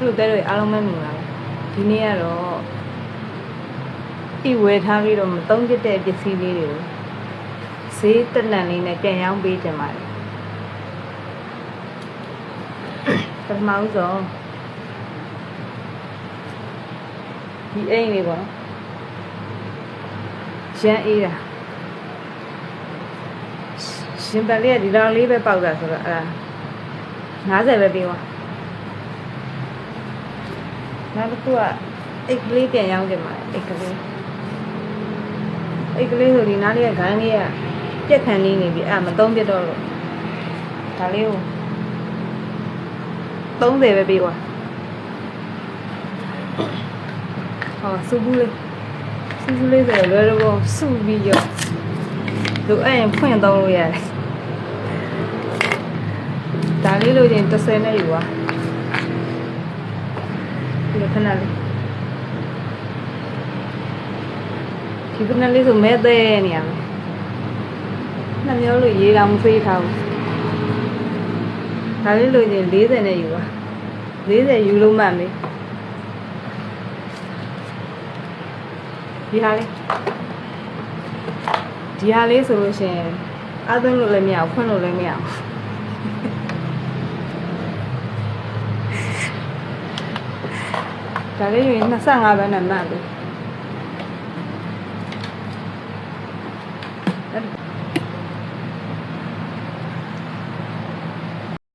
လူတဲတွေအားလုံးပဲမြင်လာဒီနေ့ကတော့ဒီဝယ်ထားပြီးတော့မသုံးဖြစ်တဲ့ပစ္စည်းလေးတွေကိုဈေးတက်လန့်လေးနဲ့ပြန်ရောင်းပေးကြပါတယ်ပထမဆုံးဒီအိမ်လေးပေါ့နော်ရမ်းအေးတာရှင်ပန်လေးကဒီလောက်လေးပဲပေါက်တာဆိုတော့အဲ့ဒါ50ပဲပေးသွားနောက်တစ်ခုကအိတ်ကလေးပြန်ရောင်းကြမှာအိတ်ကလေးဆိုဒီနားလေးကဂန်းလေးကပြက်ခံနေပြီအဲ့မသုံးပြတော့လို့ဒါလေးကို30ပဲပေးသွားဟောစူဘူးလေးဆိုတော့လွယ်တော့စုပြီးရောလိုအဲ့ရင်ဖွင့်တော့လို့ရတယ်ဒါလေးလို့ရင်30နဲ့ယူပါဒီခဏလေးဒီခဏလေးဆိုမဲသေးနေရမယ်နှမျိုးလို့ရေးတော်မဖေးထားဘူးဒါလေးလို့ရင်40နဲ့ယူပါ40ယူလို့မှန်ပြီဒီဟာလေးဆိုလို့ရှိရင်အသွင်းလို့လည်းမရဘူးဖွင့်လို့လည်းမရဘူးဒါလေးရင်25ပဲနဲ့မှတ်ပြီ